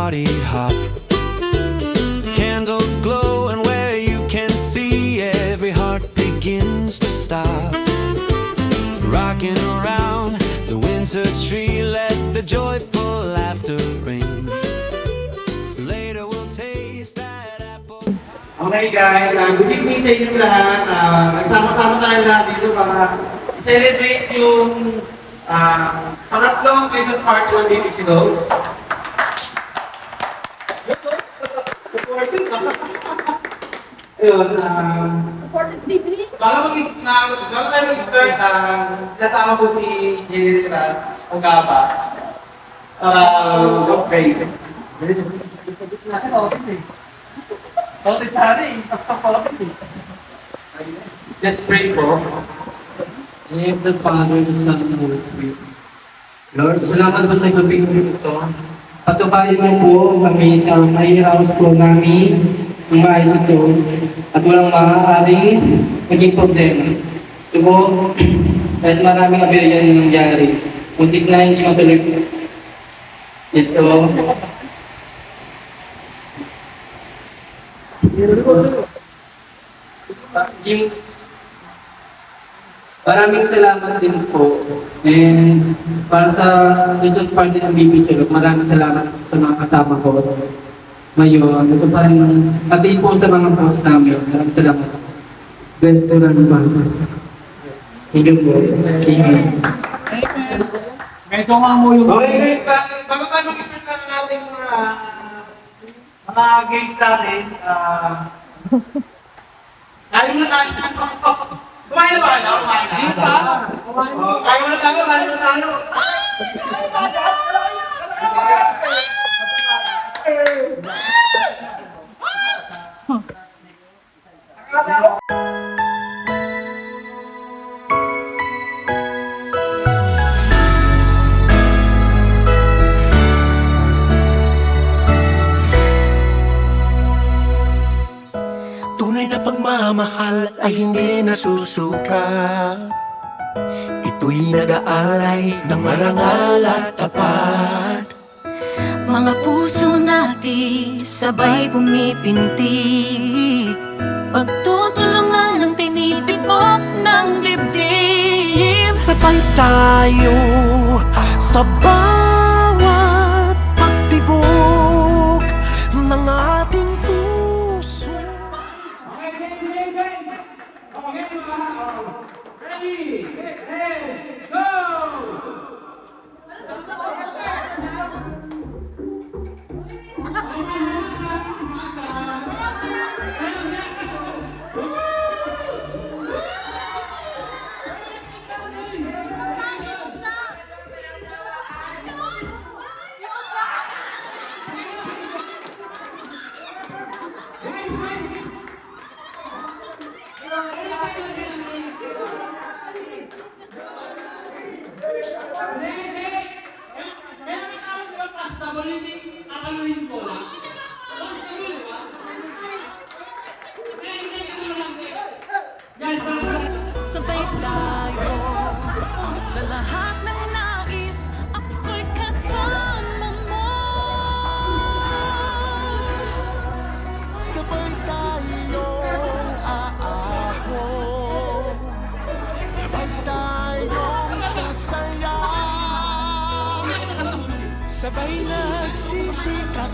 party hop. Candles glow and where you can see, every heart begins to stop. Rocking around the winter tree, let the joyful laughter ring. Later we'll taste that apple. Okay guys, good evening sa inyo lahat. Nagsama-sama tayo lahat dito para i-celebrate yung pangatlong Christmas party ng BBC Dog. Ayun, bago tayo mag-start, natama ko si Jennifer Ogaba. Okay. Nasa audit eh. Audit sa atin eh. Basta audit eh. Let's pray po. In the name of the Father, the Son, and the Holy Spirit. Lord, salamat po sa gabing ito. Patuparin mo po kami sa mahihiraos po namin ng maayos ito at walang maaaring maging problema. Ito po, kahit maraming aberya na nangyari, muntik na hindi matuloy po. Ito. Maraming salamat din po. And para sa Christmas party ng BBC, maraming salamat sa mga kasama ko. Ngayon, ito pa rin, pati po sa mga post namin. Maraming salamat. Best po lang ba? Thank you po. Thank you. Medyo nga mo yung... Okay guys, bago tayo mag-start na ng ating mga games natin, tayo muna tayo. Kumain na ba? Kumain na? Hindi pa. Kayo muna tayo, kayo muna tayo. Tunay na pagmamahal ay hindi nasusuka. Ito'y nag-aalay ng marangal at tapat. Mga puso natin sabay pumipintig, pagtutulungan ng tinitibok ng dibdib. Sabay tayo sa bawat pagtibok ng ating puso. Ready, go! Sabay tayo sa lahat ng nais, ako'y kasama mo. Sabay tayong aahon, sabay tayong sasaya, sabay nagsisikap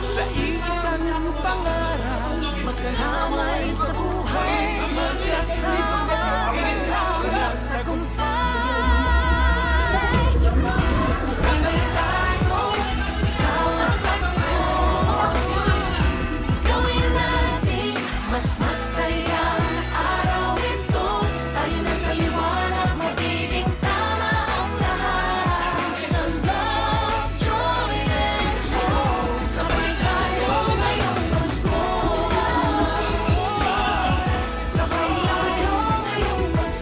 sa isang pangarap. Magkalamay sa buhay, magkasama sa lahat tagumpay. Sabay tayo, ikaw at ako, gawin natin mas masayang araw ito. Tayo na sa liwanag, magiging tama ang lahat. Sa love, joy, and hope, sabay tayo ngayong Pasko. Sabay tayo ngayong Pasko.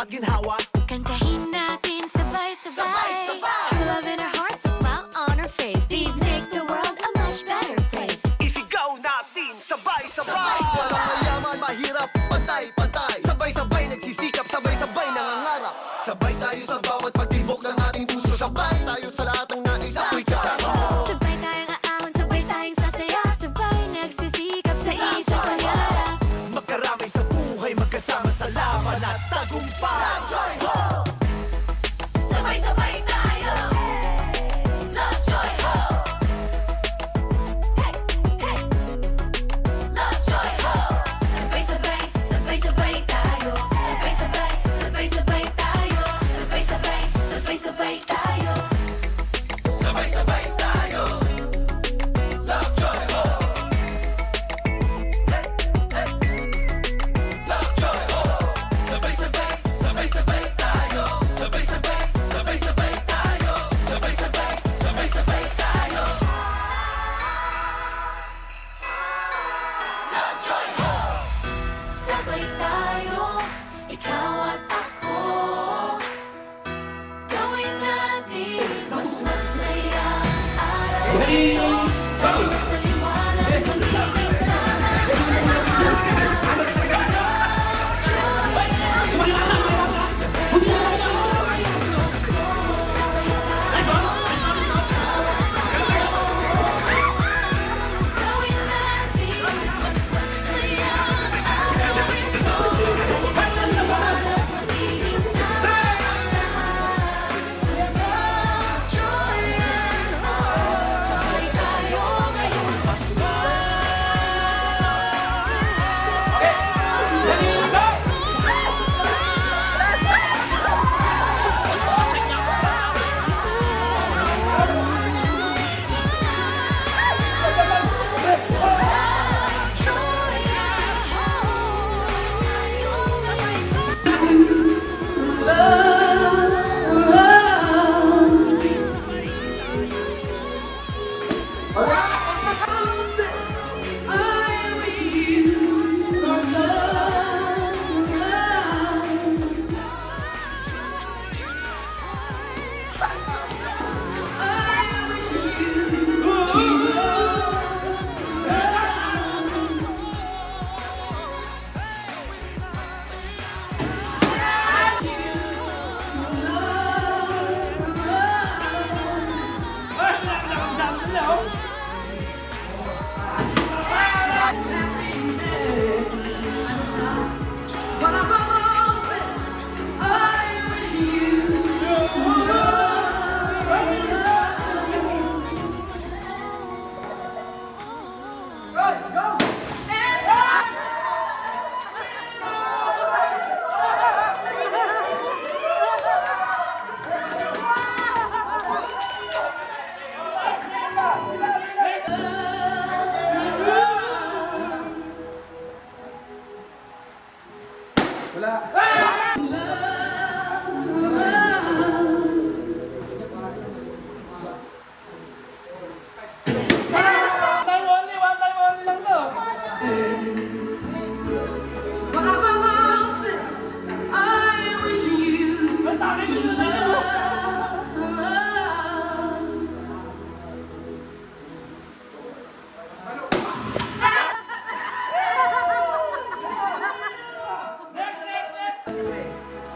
dapat ginhawa. Kantahin natin sabay-sabay. Sabay-sabay. True love in our hearts, a smile on our face. These make the world a much better place. Isigaw natin sabay-sabay. Walang mayaman, mahirap, pantay-pantay. Sabay-sabay nagsisikap, sabay-sabay nangangarap. Sabay tayo sa bawat pagtibok ng ating puso. Sabay tayo sa lahat ng nais ako'y kasama. Sabay tayong aahon, sabay tayong sasaya. Sabay nagsisikap sa isang pangarap. Magkaramay sa buhay, magkasama sa laban at tagumpay. Joy ho! Sabay-sabay tayo. Love, joy, ho. Hey, hey. Love, joy, ho. Sabay-sabay, sabay-sabay tayo. Sabay-sabay, sabay-sabay tayo. Sabay-sabay, sabay-sabay tayo. Sabay-sabay tayo. Love, joy ho! Hey, hey. Love, joy ho! Sabay-sabay, sabay-sabay tayo. Sabay-sabay, sabay-sabay tayo. Sabay-sabay, sabay-sabay tayo. Love, joy ho! Sabay tayo, ikaw at ako. Gawin natin mas masaya ang araw ito. Tayo sa liwanag, magiging tama ang lahat. Sabay gawin natin mas masaya ang araw ito. Tayo sa liwanag, magiging tama ang lahat. Joy and hope. Sabay tayo ngayon. Joy and One time only lang to. Ba't akin yun na lang?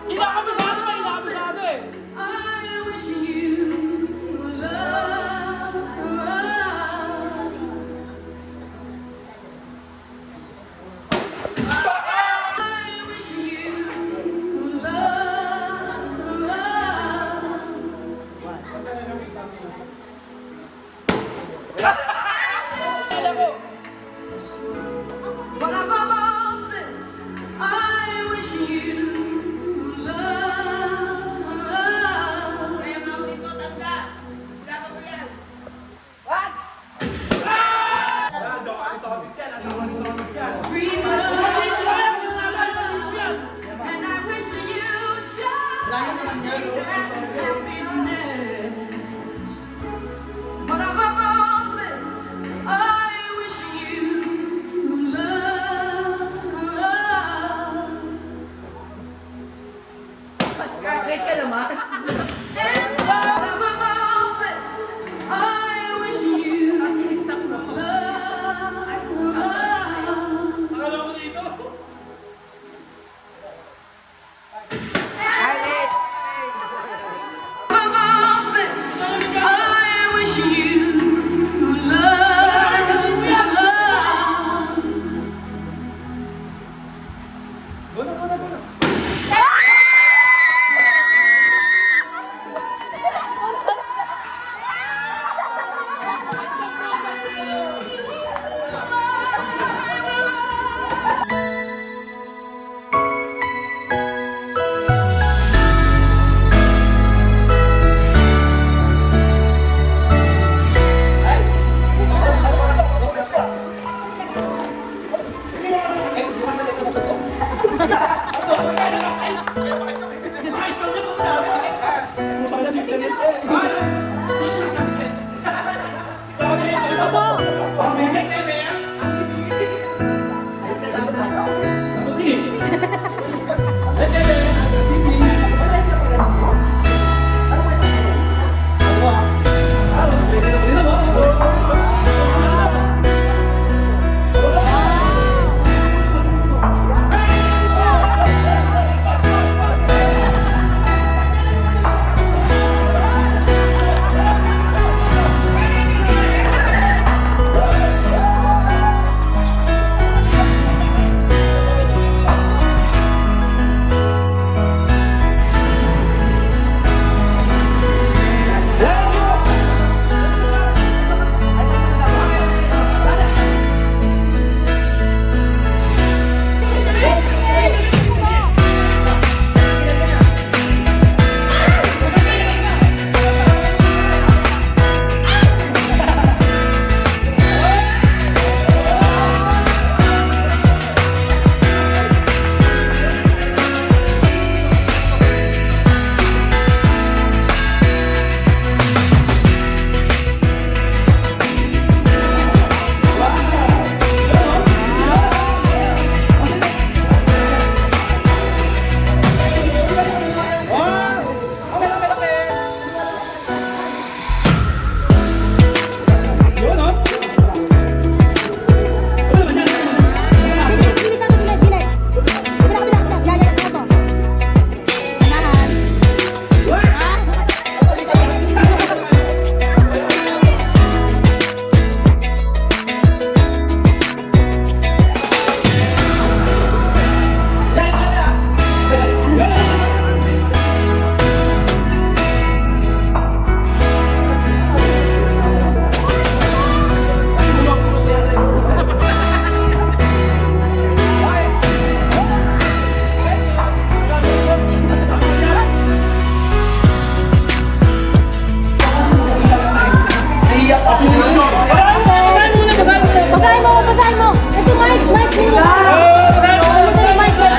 Inakabisado ba? Inakabisado eh. Alam ko.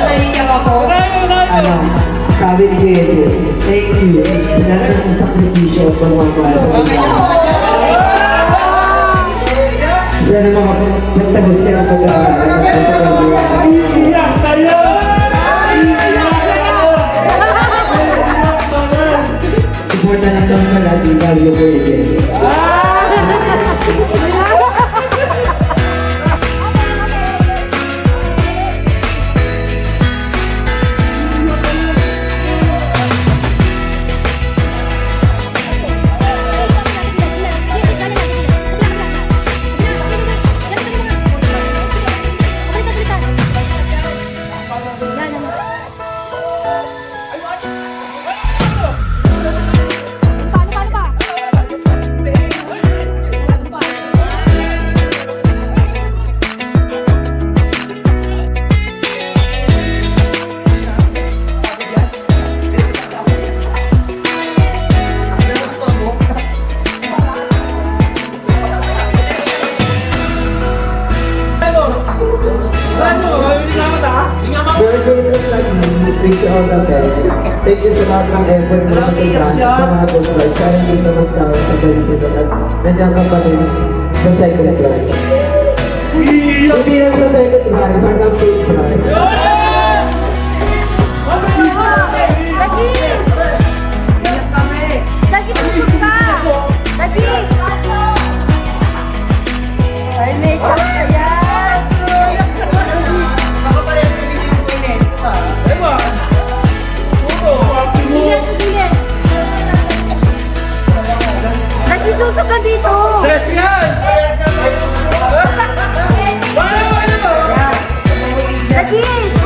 Naiiyak ako. Ano, sabi ni Kuya Jess, thank you. Lahat ng sakripisyo ko mga kapatid. Sana mga magtagos ka ng pag-aaral. Iiyak kayo! Support na lang naman pala si Value Kuya Jess. Birthday trip like me, thank you all the best. Thank you sa lahat ng effort mo sa pagkakas sa mga good-vibes. Kaya hindi ka magsawa sa ganito at nandiyan ka pa rin sa second drive. Hindi lang sa second drive, hanggang fifth drive. Lagi susok ka! Lagi! Ay, makeup ka yan! Gilid, gilid! Lagi susok ka dito! Stress yan! Lagi!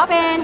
Open!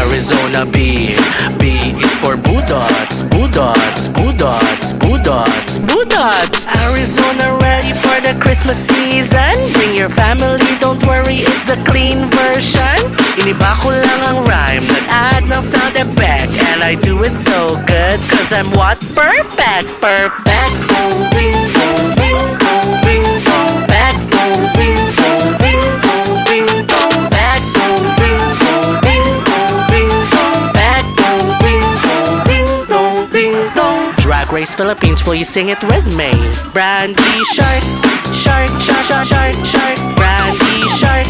Arizona B. B is for Budots, Budots, Budots, Budots, Budots. Arizona ready for the Christmas season. Bring your family, don't worry, it's the clean version. Iniba ko lang ang rhyme, nag-add ng sound effect. And I do it so good, cause I'm what? Perfect, perfect. Boom, bing, boom, bing, boom, bing, boom. Back, boom, bing, boom, bing, boom, bing, boom. Back, boom, bing, boom, bing, boom, bing, boom. Back, boom, bing, boom, bing, boom, bing, boom. Drag Race Philippines, will you sing it with me? Brandy shark, shark, shark, shark, shark, shark. Brandy shark,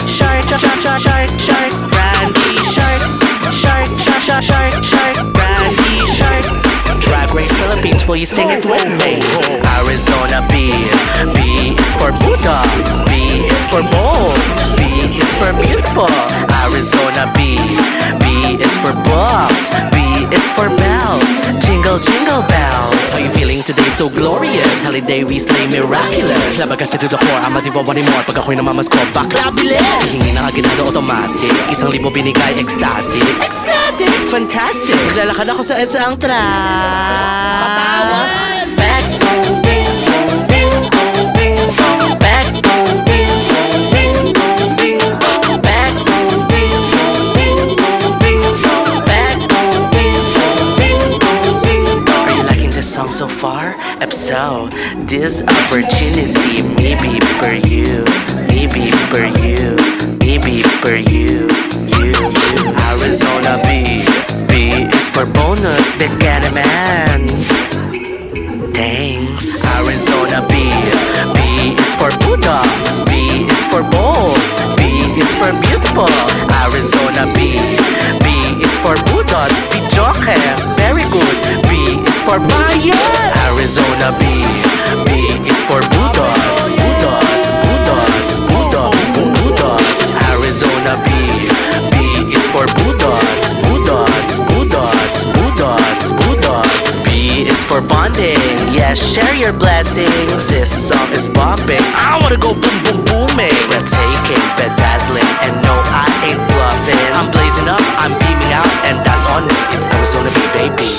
shark, shark, shark, shark, shark, shark. Brandy shark, shark, shark, shark, shark, shark. Brandy shark. Drag Race Philippines, will you sing it with me? Arizona B. B is for Budots. B is for bold. B is for beautiful. Arizona B. B is for buffed. B is for bells. Jingle, jingle bells. Are you feeling today so glorious? Holiday we slay miraculous. Labagas na to the core, ama di ba more? Pag ako'y namamas ko, bakla bilis. Hihingi na aginado automatic. 1,000 binigay ecstatic. Ecstatic, fantastic. Maglalakad ako sa EDSA ang track. Patawad. Back, boom, bing, boom, bing, boom, bing, boom. Back, boom, bing, boom, bing, boom, bing, boom. Back, boom, bing, boom, bing, boom, bing, boom. Back, boom, bing, boom, bing, boom, bing, boom. Are you liking this song so far? If so, this opportunity maybe for you, maybe for you, maybe for you, you. Arizona B. B is for bonus, big Candy Man. Thanks. Arizona B. B is for Budots. B is for bold. B is for beautiful. Arizona B. B is for Budots. Bijoke. Very good. B is for Bayan. Arizona B. B is for Budots. Budots. Budots. Budots. Budots. Arizona B. B is for Budots. Budots. Budots. Budots. Budots. B is for bonding. Yes, share your blessings. This song is bopping. I wanna go boom boom booming. Breathtaking, bedazzling, and no, I ain't bluffing. I'm blazing up, I'm beaming out, and that's on me. It's Arizona B, baby.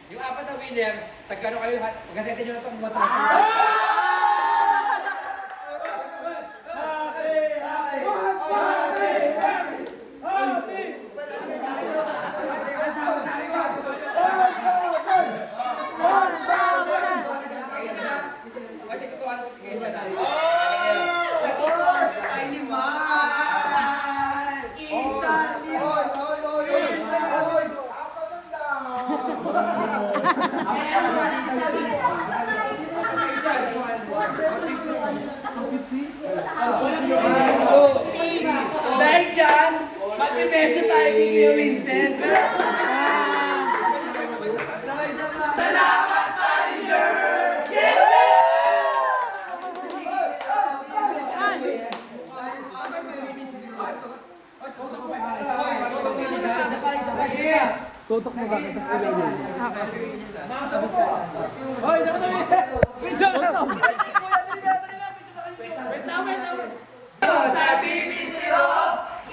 Yung apat na winner, tagkano kayo lahat? Pagkasete nyo na itong mga Dahil dyan, magbebeso tayo kay Kuya Vincent. Tutok mo ba? Hoy, dapat na video! Sa BBC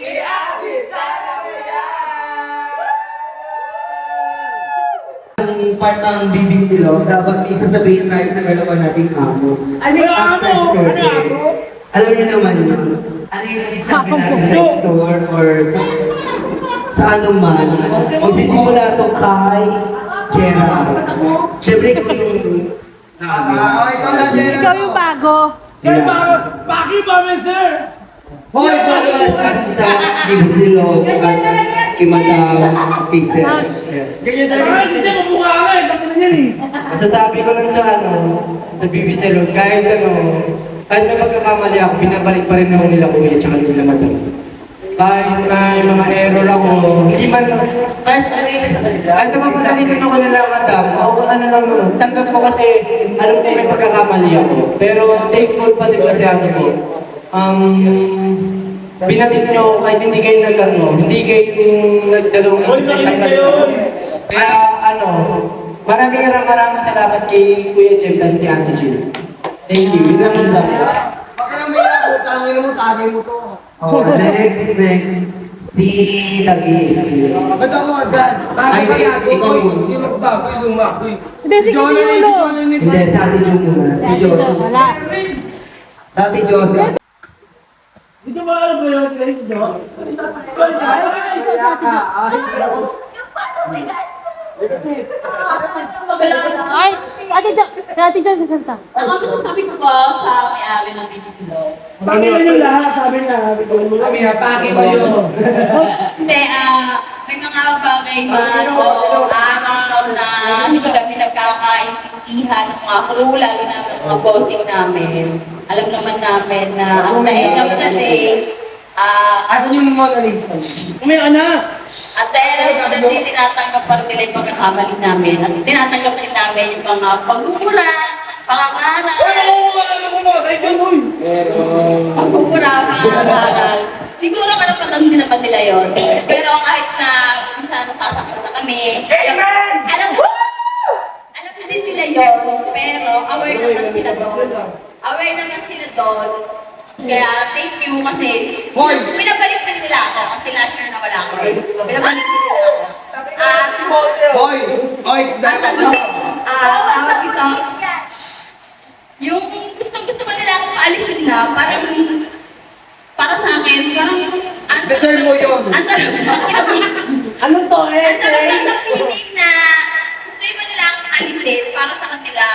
i-abis sana mo Ang part ng BBC Law, dapat may sasabihin tayo sa dalawa nating amo. Ano yung amo? Ano amo? Alam niyo naman yun. Ano yung sinasabi natin sa store or sa anuman. Magsisimula ito kay Gerald. Siyempre kung yung Ikaw yung bago. Kaya Paki ba, sir? Hoy, balas sa BBC Law kay Madam Kisser. Ganyan tayo. Ay, hindi mo mukha ka eh. Bakit na yan eh? Masasabi ko lang sa sa BBC Road, kahit kahit may pagkakamali ako, binabalik pa rin ako nila kuya tsaka nila madam. Kahit may mga error ako, hindi man, kahit mapasalitan ako nila madam, o ano lang, tanggap ko kasi alam ko may pagkakamali ako. Pero thankful pa din kasi ako ko. Binatin nyo kahit hindi kayo hindi kayo nagdalawang kaya maraming salamat kay Kuya Jeff at si Ate Jill. Thank you. Yun lang ang sabi. Oh, next. Si Dagis. Ay, ikaw yun. Hindi, sige, sinulo. Hindi, sa Ate Jun muna. Si Joseph. Wala. Sa Ate Joseph. Hindi mo alam ba yun? Ay, Ate John, sasanta. Ang masasabi ko po sa may-ari ng BBC Law. Paki mo yung lahat, sabi na. Sabi na, paki mo yun. Hindi, may mga bagay na araw na hindi kami nagkakaintindihan ng mga crew, lalo na ng mga bossing namin. Alam naman namin na at the end of the day, Asan yung Mona Lisa? Umiyak na! at the end of the day, tinatanggap pa rin nila yung pagkakamali namin. At tinatanggap rin namin yung mga pagmumura, pangangaral. Wala na muna! Kaibigan mo! Pagmumura, pangangaral. Siguro karapatan din naman nila yun. Pero kahit na minsan nasasaktan na kami, alam na din nila yun. Pero aware naman sila doon. Aware naman sila doon Kaya thank you kasi Hoy! pinabalik din nila ako kasi last year nawala ako. Pinabalik din nila ako. Hoy! Hoy! Dapat na! Tawag ito. Yung gusto ba nila akong alisin na, parang para sa akin, parang Deserve mo yun! ang Ano to, ang sarap lang ng feeling na gusto ba nila akong alisin para sa kanila,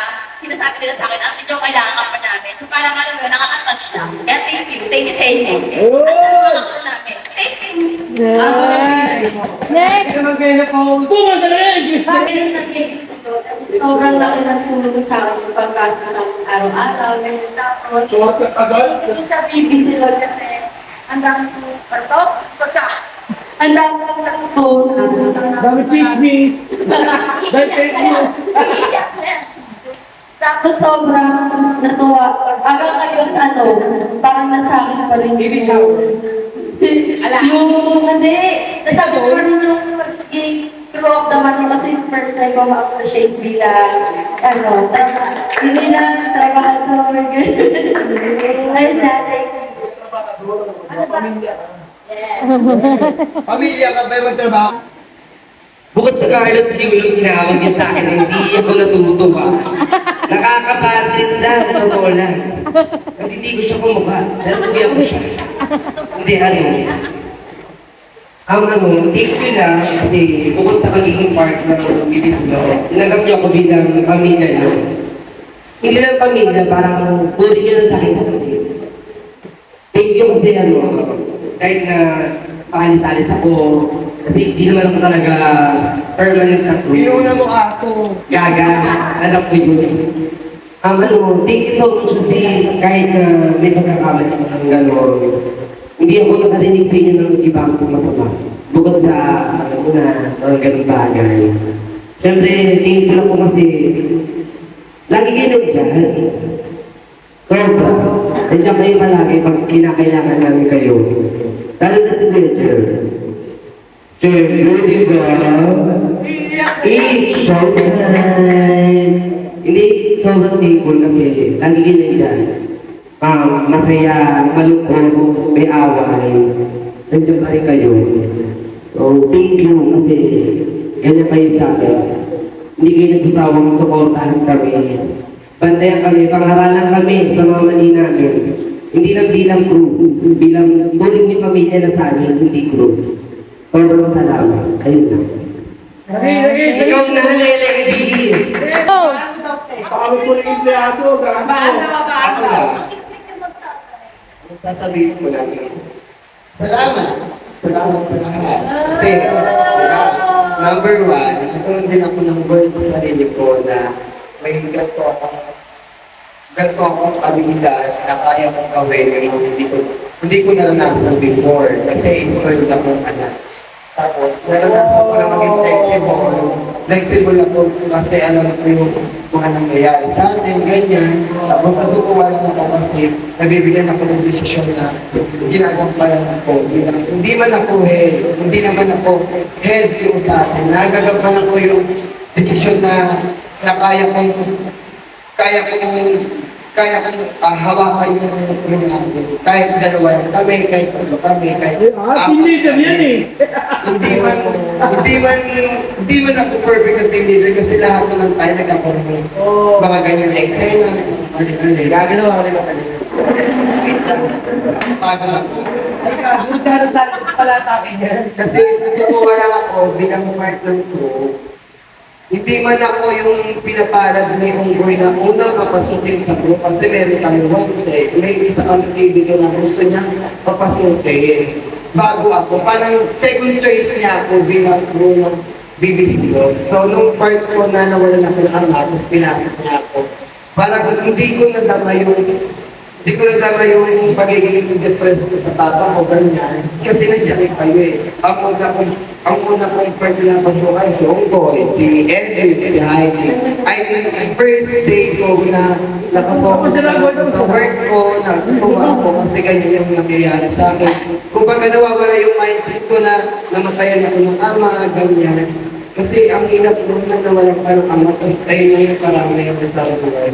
sinasabi nila sa akin, ang medyo kailangan ka pa namin. So parang alam mo, nakaka-touch lang. Kaya thank you sa inyo. Ang sarap ako namin. Thank you. Ako na please! Next! Sabi sa case na to, sobrang laki ng tulong sa akin yung pagkasa sa akin araw-araw. Ganyan tapos, dito sa BBC Lord kasi ang dami kong patok. Ang dami kong takbo. Dami chismis. Dahil fake news. Tapos sobrang natuwa. Hanggang ngayon, parang nasa akin pa rin. Baby shower. Yung, hindi. Nasabi ko rin yung pagiging crew of the month kasi first time ko ma-appreciate bilang, hindi lang trabahador. Ayun natin. Ano ba? Yes. Pamilya ka ba yung magtrabaho? Bukod sa Carlos Riulong tinawag niya sa akin, hindi ako natutuwa. Nakakabatid lang, totoo lang. Kasi hindi ko siya kumukha. Natutuya ko siya. Hindi, thank you lang kasi bukod sa pagiging part ng Bibislo, tinanggap niyo ako bilang pamilya niyo. Hindi lang pamilya, parang puri niyo lang sa akin. Thank you kasi kahit na pakalis-alis ako, kasi hindi naman ako talaga permanent na crew. Inuna mo ako! Gaga, anak ko yun. Thank you so much kasi kahit na may pagkakamali ako ng gano'n, hindi ako nakarinig sa inyo ng ibang masama. Bukod sa, mga ganong bagay. Siyempre, thank you lang po kasi lagi kayo nandiyan. Sobra. Nandiyan kayo palagi pag kinakailangan namin kayo. Lalo na si Ledger. Siyempre, di ba? Showtime! Hindi, sobrang thankful kasi lagi kayo nandiyan. Masaya, malungkot, may away. Nandiyan pa rin kayo. So, thank you kasi ganyan kayo sa akin. Hindi kayo nagsasawang suportahan kami. Bantayan kami, pangaralan kami sa mga mali namin. Hindi lang bilang crew, bilang buling yung pamilya na sa amin, hindi crew. Sobrang salamat. Ayun na. Ikaw na, Lele, Billy. Oh! Paano ko na empleyado? Ako lang. Sasabihin ko lang yun. Salamat. Salamat. Kasi, number one, nagkaroon din ako ng word sa sarili ko na may ganito akong abilidad na kaya kong gawin yung hindi ko naranasan before. Kasi spoiled akong anak. Tapos, naranasan ko na maging flexible ako kasi alam ko yung mga nangyayari sa atin, ganyan. Tapos natutuwa lang ako kasi nabibigyan ako ng desisyon na ginagampanan ko. Hindi man ako head, hindi naman ako head yung sa atin. Nagagampanan ko yung desisyon na kaya kong hawakan yung natin. Kahit dalawa lang kami, kahit ano kami, kahit Team leader yan eh! hindi man ako perfect na team leader kasi lahat naman tayo nagkakaroon ng mga ganyan na eksena, mali-mali. Gagalaw ako nila kanina. Wait lang. Pagod ako. Gutaro Santos pala takin yan. Kasi kung wala ako, bilang partner ko, hindi man ako yung pinapalad na yung unggoy na unang papasukin sa group kasi meron kami Wednesday. May isa kami kaibigan na gusto niya papasukin. Bago ako, parang second choice niya ako bilang crew ng BBC Lord. So, nung part ko na nawalan ako ng ama, tapos pinasok niya ako. Parang hindi ko nadama yung pagiging depressed ko sa papa ko, ganyan. Kasi nandiyan kayo eh. Ang una kong part na pasukan, si Ongkoy, si Edwin, si Heidi. Ay, first day ko na nakapokus sa work ko, natutuwa ko kasi ganyan yung nangyayari sa akin. Kung baga nawawala yung mindset ko na namatayan ako ng ama, ganyan. Kasi ang hirap nung nawalan pa ng ama, tapos ayun na yung parang yung sa buhay.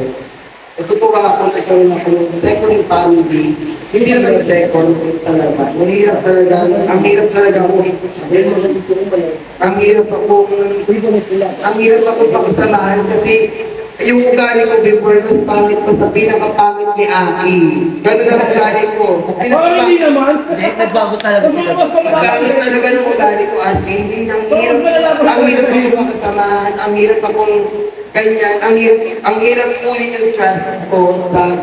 Natutuwa ako na nagkaroon ako ng second family. Hindi naman second talaga. Mahirap talaga. Ang hirap talaga ako. Ang hirap ako pakasamahan kasi yung ugali ko before, mas pangit pa sa pinakapangit ni Aki. Ganun ang ugali ko. Hindi naman. Nagbago talaga sila. Sabi talaga ng ugali ko, Aki, hindi ang hirap ako pakasamahan, ang hirap akong ganyan, ang hirap ulit yung trust ko sa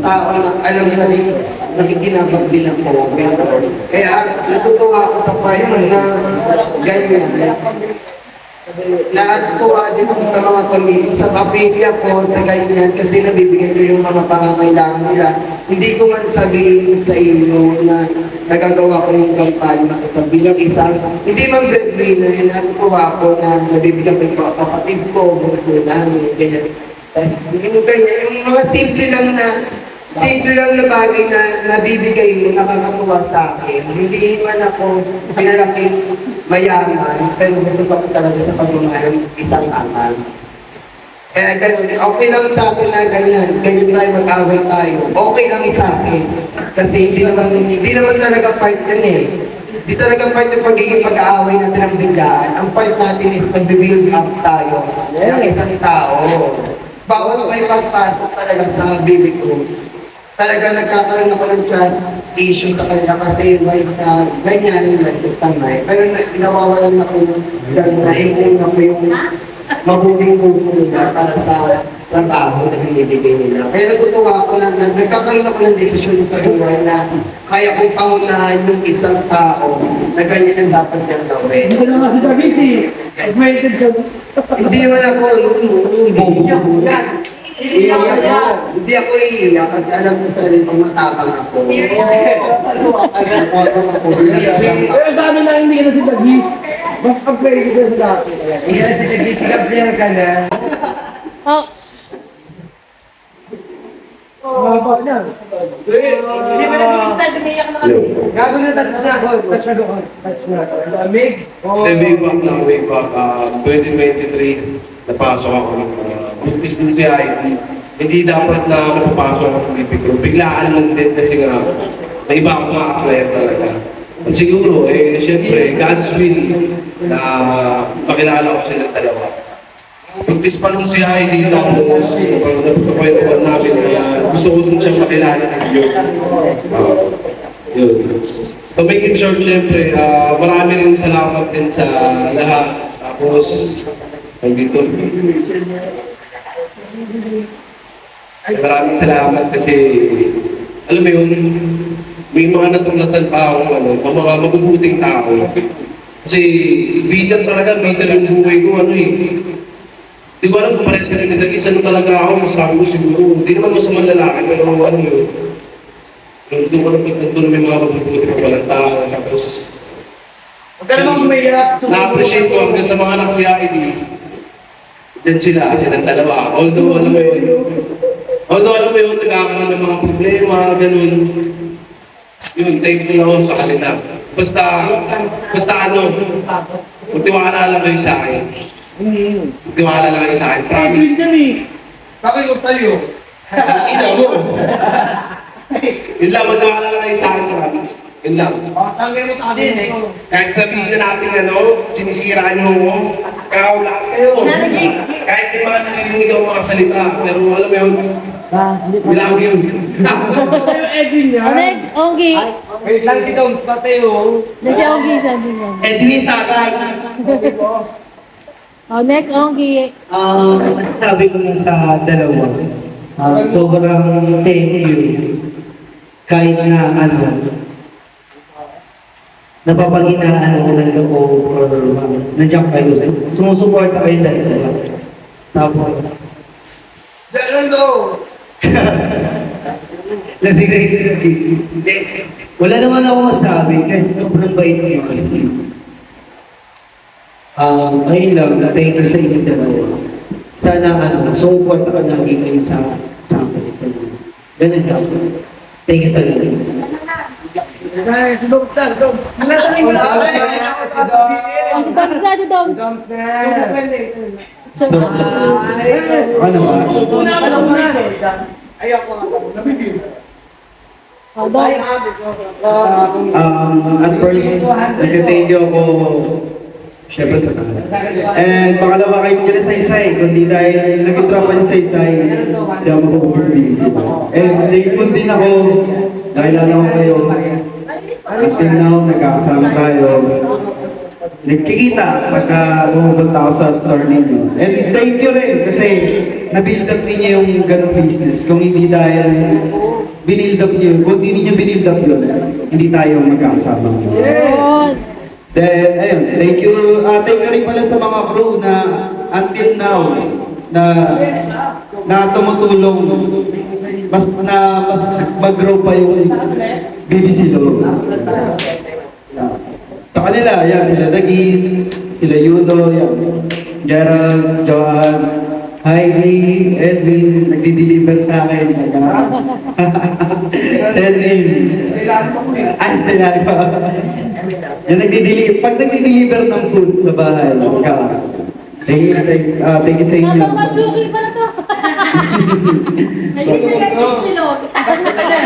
tao na alam na nakikinabang din ako. Kaya natutuwa ako sa part na ganyan. Natutuwa din ako sa mga pamilya ko, sa ganyan, kasi nabibigay ko yung mga pangangailangan nila. Hindi ko man sabihin sa inyo na nagagawa ko yung kampanya ko bilang isang, hindi man breadwinner, natutuwa ko na nabibigyan ko yung mga kapatid ko, bunso namin, ganyan. Yung ganyan, yung mga simple lang na bagay na nabibigay mo, nakakatuwa sa akin. Hindi man ako pinalaking mayaman, pero gusto ko talaga sa pagmamahal ng isang ama. Kaya ganun, okay lang sa akin na ganyan tayo mag-away tayo. Okay lang sa akin. Kasi hindi naman talaga part yun eh. Hindi talaga part yung pagiging pag-aaway natin ng biglaan. Ang part natin is mag-build up tayo ng isang tao. Bawal may pagpasok talaga sa bibig ko. Talaga nagkakaroon ako ng trust issue sa kanila kasi wise na ganyan, tamay. Pero nawawalan ako ng naiingin ako yung mabuting puso nila para sa trabaho na binibigay nila. Kaya natutuwa ako na nagkakaroon ako ng desisyon sa buhay na kaya kong pangunahan yung isang tao na ganyan ang dapat niyang gawin. Hindi ko naman si Dagisi. Admitted ka. Hindi naman ako hindi ako iiyak kasi alam ko sa rin kung matapang ako. Pero sabi na hindi ka na si Dagis. Mas upgrade ka sa dati. Hindi na si Dagis, si Gabriel ka na. Oh, Mahaba niya. Hindi ba nag-start, umiyak na kami. Gago na touch na ako. Touch na ako. Touch na. Lamig. Way back, 2023, napasok ako ng buntis din si IT. Hindi dapat na mapapasok ako ng bibig ko. Biglaan lang din kasi nga, may iba akong ma-apply talaga. At siguro, siyempre, God's will na pakilala ko silang dalawa. Buntis pa nung si ID, tapos napagpapayuan namin na gusto ko din siya makilala ng Diyos. Yun. To make it short, siyempre, marami rin salamat din sa lahat. Tapos, dito. Maraming salamat kasi, alam mo yun, may mga natuklasan pa akong mga mabubuting tao. Kasi, bida yung buhay ko, Di ko alam kung parehas ka rin nagagis, ano talaga ako, sabi ko siguro, hindi naman masamang lalaki, pero yun. Hindi ko alam kung may mga mabubuti pa palang tao, tapos... Huwag ka namang umiyak. Na-appreciate ko hanggang sa mga anak si ID. Yan silang dalawa. Although alam mo yun, nagkakaroon ng mga problema, ganun. Yun, thankful ako sa kanila. Basta magtiwala lang kayo sa akin. Magtiwala lang kayo sa akin. Promise. Edwin yan eh. Bakit ko tayo? Ina mo. Yun lang, magtiwala lang kayo sa akin. Promise. Yun lang. Tanggalin mo tayo next. Kahit sabihin na natin sinisiraan nyo mo, kaulat kayo. Kahit yung mga nalilinig ang mga salita, pero alam mo yun, bilang yun. Edwin yan. Onek, Onggi. Wait lang si Doms pa tayo. Hindi Onggi, sabi niya. Edwin, tatay. Onek, Onggi. Masasabi ko lang sa dalawa. Sobrang thank you. Kahit na napapaghinaan ko ng loob or nandiyan kayo. Sumusuporta kayo dalawa. Tapos, Dalan daw. lasing na isip. Wala naman ako masabi kasi sobrang bait niyo kasi. Ayun lang, thank you sa inyo dalawa. Sana support ka lagi kayo sa akin. Ganun lang. Thank you talaga. Si Dom. Ang dami na, Dom. Dom. Ano ba? O, daw. At first, nag-thank you ako syempre sa kanila. And pangalawa kayo nila sa Isay, kundi dahil naging tropa niya sa Isay, hindi ako mabubugbisi. And thankful din ako, nakilala ko kayo. Until now, nagkakasama tayo. Nagkikita pagka pumunta ako sa store ninyo. And thank you rin kasi na-build up ninyo yung ganong business. Kung hindi dahil binild up nyo, kung hindi ninyo binild up yun, hindi tayo magkakasama. Yun. Then, ayun, thank you rin pala sa mga crew na until now, na tumutulong, mas mag-grow pa yung BBC Love. Sa kanila, yan, sila Dagis, sila Yudo, yan, Gerald, Johan, Heidi, Edwin, nagdi-deliver sa akin. Edwin. Ay, sila ko. Yung pag nagdi-deliver ng food sa bahay, thank you sa inyo. Mamaduki pala to.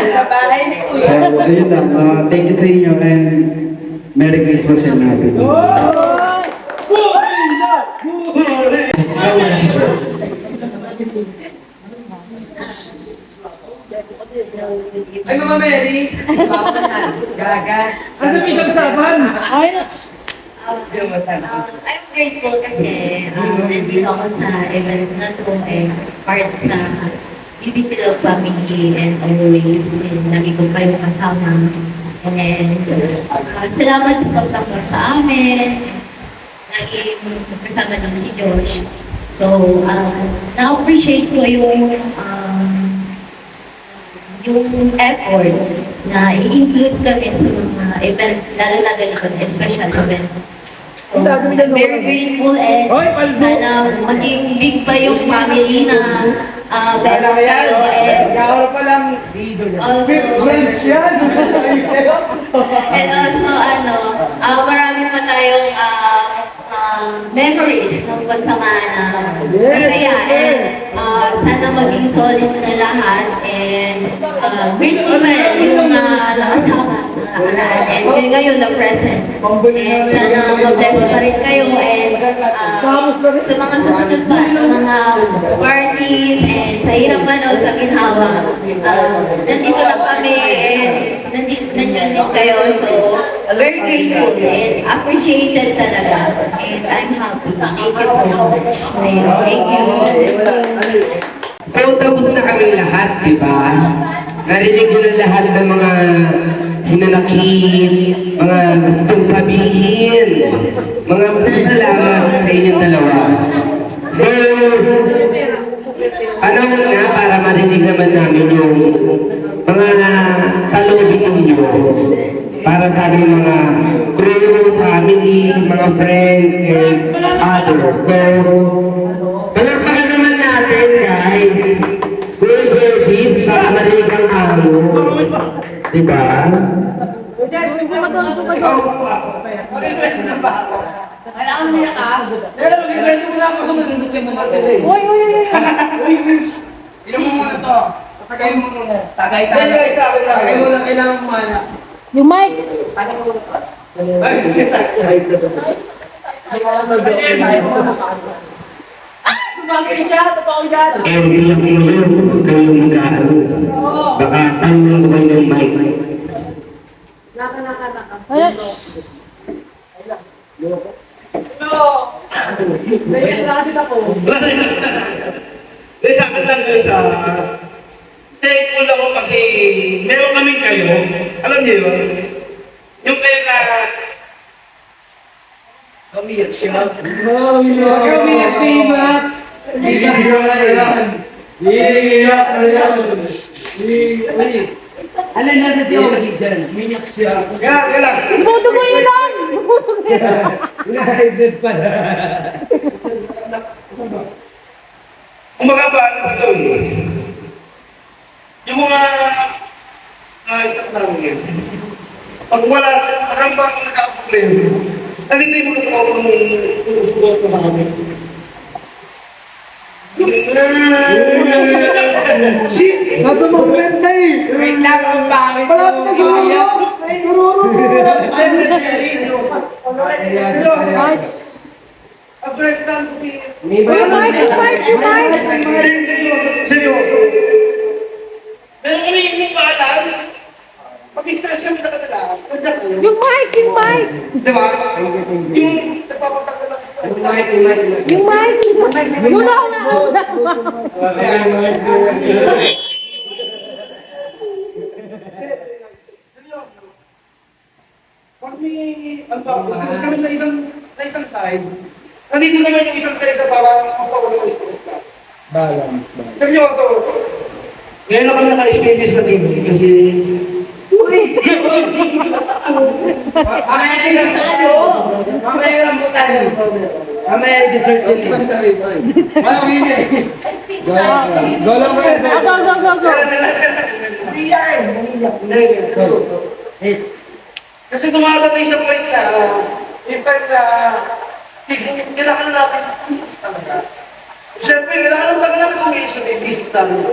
Sa bahay ni Kuya. So, ayun lang. Thank you sa inyo and Merry Christmas and Happy New Year. Ay, Mama Mary! Gaga! Ano may sasaban? Ay, I'm grateful kasi nandito ako sa event na to and part sa BBC Love Family and always lagi ko kayo kasama. And salamat sa pagtanggap sa amin. Lagi kasama din si Josh. So, na-appreciate ko yung effort na i-include kami sa mga event, lalo na ganito, special event. So, I'm very grateful and sana maging big pa yung family na meron kayo and also, and also marami pa tayong memories ng pagsamahan na masaya and sana maging solid na lahat and grateful pa rin yung mga nakasama na nakaraan and ngayon na present and sana mag-bless pa rin kayo and sa mga susunod pa ng mga parties and sa hirap o sa ginhawa nandito lang kami and nandiyan din kayo so very grateful and appreciated talaga and I'm happy. Thank you so much. Thank you. So, tapos na kami lahat, di ba? Narinig ko na lahat ng mga hinanakit, mga gustong sabihin, mga salamat sa inyong dalawa. So, ano na para marinig naman namin yung mga salubin ninyo para sa aming mga crew, family, mga friends, and others. So, palakpakan naman natin, guys. Good service para marinig ang amo. Diba? Pero mag-ready mo lang ako mag-ready mo natin eh. uy. Inom mo muna to. Tagay mo muna. Tagay. Tagay mo lang kailangan kumana. Yung mic. MC ako ngayon, huwag kayong mag-aano. Baka tanong ko kayo ng mic. Ay, Sa akin lang sa thankful ako kasi meron kaming kayo. Alam niyo yun? Yung kayo na Umiyak siya. Umiyak pa Iiyak na yan. Alam na sa tiyo, umiyak siya. kaya lang. budugo yun lang. United pala. Umaga balance ito eh. Yung mga stop namin yun. Pag wala siya, parang ba nagkakaproblema? Nandito yung mga tao ng sa amin. Shit! Nasa movement na eh! Wait lang, ang pangit. Parang nasa movement! Sururo! Yung mic, yung mic, yung mic. Seryoso. Meron kami yung balance. Pag-stress kami sa kanila, kanya kayo. Yung mic, yung mic. Di ba? Yung nagpapatanggal ng stress. Yung mic. Yun ako na. Pag may, ano ba, stress kami sa isang side, nandito naman yung isang side na para mapawala yung stress ka. Balance. Seryoso. Ngayon na kami naka-stages na dito kasi... Mamaya yung tayo. Mamaya yung rambutan. Mamaya yung dessert yun. Walang hindi. Go lang mo yan. Go. Iyan! Kasi dumadating sa point na, in fact, kailangan na natin talaga. Siyempre, kailangan talaga natin tumilis kasi business namin.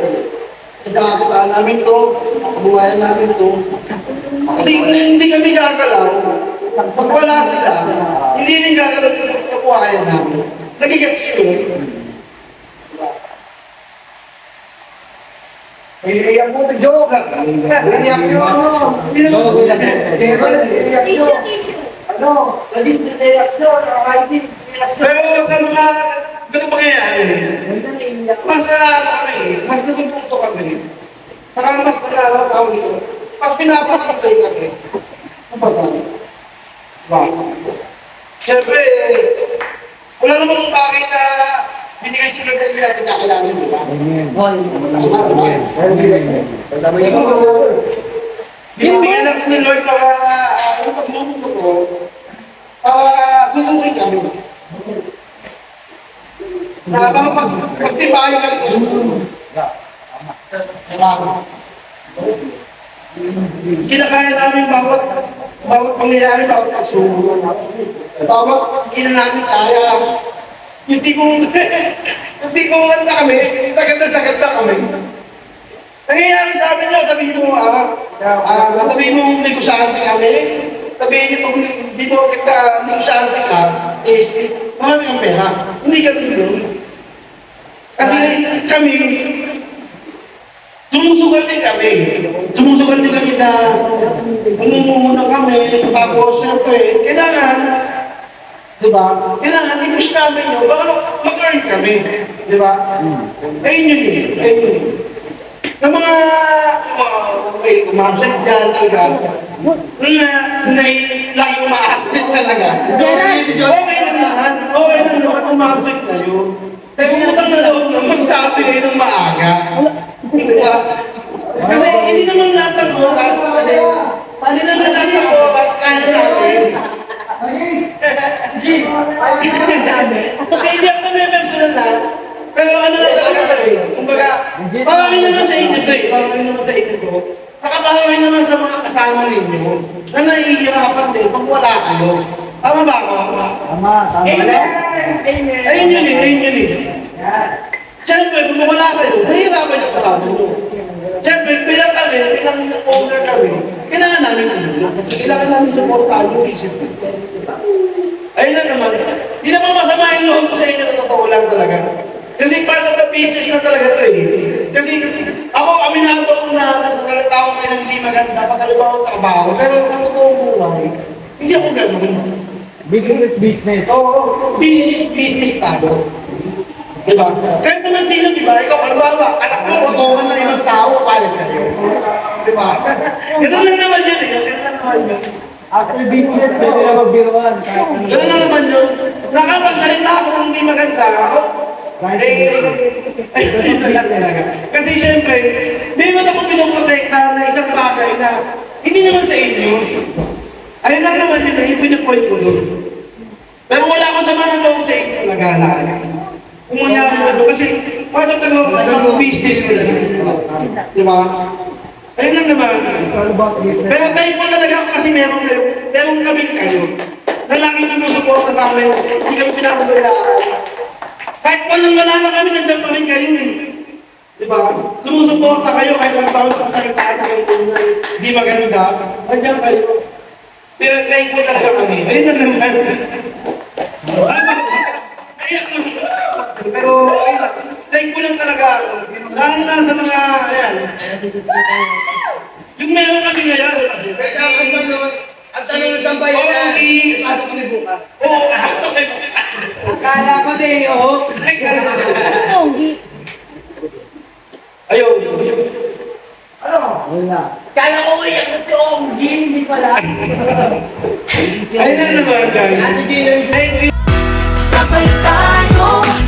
Nagkakakitaan namin to, kabuhayan namin to. Kasi hindi kami gagalaw, pag wala sila, hindi rin gagalaw yung kabuhayan namin. Nagigets yun. Iiyak mo, joke lang. Iiyak nyo, ano? Hindi naman. Iiyak nyo. Ano? Nagis na iiyak nyo, nakakaisip. Pero sa mga ganun pangyayari, mas natututo kami. Saka mas nalalaw dito. Mas pinapakintay kami. Ano ba? Diba? Siyempre, wala namang bagay na binigay si Lord na natin kakalanin, di ba? Binibigyan natin ni Lord para ang pagsusunod ko, susunod kami. Na mga pagtibayo ng susunod. Diba? Kinakaya namin bawat pangyayari, bawat pagsusunod. Bawat gina namin kaya. Yung tipong na kami, sagad na kami. Nangyayari sa amin nyo, sabihin mo, sabihin mo negosyante kami, sabihin nyo pag hindi mo kita negosyante ka, is marami ang pera. Hindi ka dito. Kasi kami, sumusugal din kami. Sumusugal din kami na umumuna kami, tapos syempre, kailangan, diba? Kailangan i-push namin yun, baka mag-earn kami. Diba? Ayun yun eh. Ayun yun. Sa mga umabsent dyan talaga, na lagi umabsent talaga. Okay naman umabsent kayo. Pero utang na loob na magsabi kayo ng maaga. Diba? Kasi hindi naman lahat ng oras, kasi hindi naman lahat ng oras kaya natin. Hindi ako na-mention lahat. Pero ano na talaga tayo? Kumbaga, marami naman sa inyo to eh. Marami naman sa inyo to. Saka marami naman sa mga kasama ninyo na nahihirapan din pag wala kayo. Tama ba ako? Tama. Ayun yun eh. Siyempre, kung wala kayo, nahihirapan yung kasama nyo. Siyempre, bilang owner kami, kailangan namin tulungan. Kasi kailangan namin supportahan yung business. Ayun na naman. Hindi naman masama yung loob ko sa inyo na totoo lang talaga. Kasi part of the business na talaga ito eh. Kasi ako, aminado ko na sa salita ko kayo ng hindi maganda, pagkalibaw ang trabaho. Pero ang totoong buhay, hindi ako gano'n. Business. Oo, business tayo. Diba? Kahit naman sino, diba? Ikaw, halimbawa, anak mo, utongan na ibang tao, palit kayo. Diba? Ganun lang naman yun eh. Ganun lang naman yun. After business, pwede na magbiruan. Ganun lang naman yun. Nakapagsalita ako kung hindi maganda ako. Kasi siyempre, may mga akong pinoprotekta na isang bagay na hindi naman sa inyo. Ayun lang naman yun, yung pinapoint ko doon. Pero wala akong sama ng loob sa inyo, nag-aalaan. Kung mangyari na doon, kasi part of the business ko lang. Diba? Ayun lang naman. Pero thankful talaga ako kasi meron kami kayo. Na lagi nyo suporta sa amin, hindi kami pinapabayaan. Kahit walang wala na kami, nandiyan kami kayo eh. Di ba? Sumusuporta kayo kahit ang tawag sa salitaan na kayo hindi maganda. Nandiyan kayo. Pero thankful talaga kami. Ayun na naman. Pero ayun lang. Thankful lang talaga ako. Lalo na sa mga, ayan. Yung meron kami ngayon. Ang tanong ng tambayan na, ipasok kami bukas. Oo, pasok kayo. Akala ko din, oh. Onggi. Ayun. Kala ko iyak na si Onggi, hindi pala. Ayun na naman, guys. Ate Gina, Sabay tayo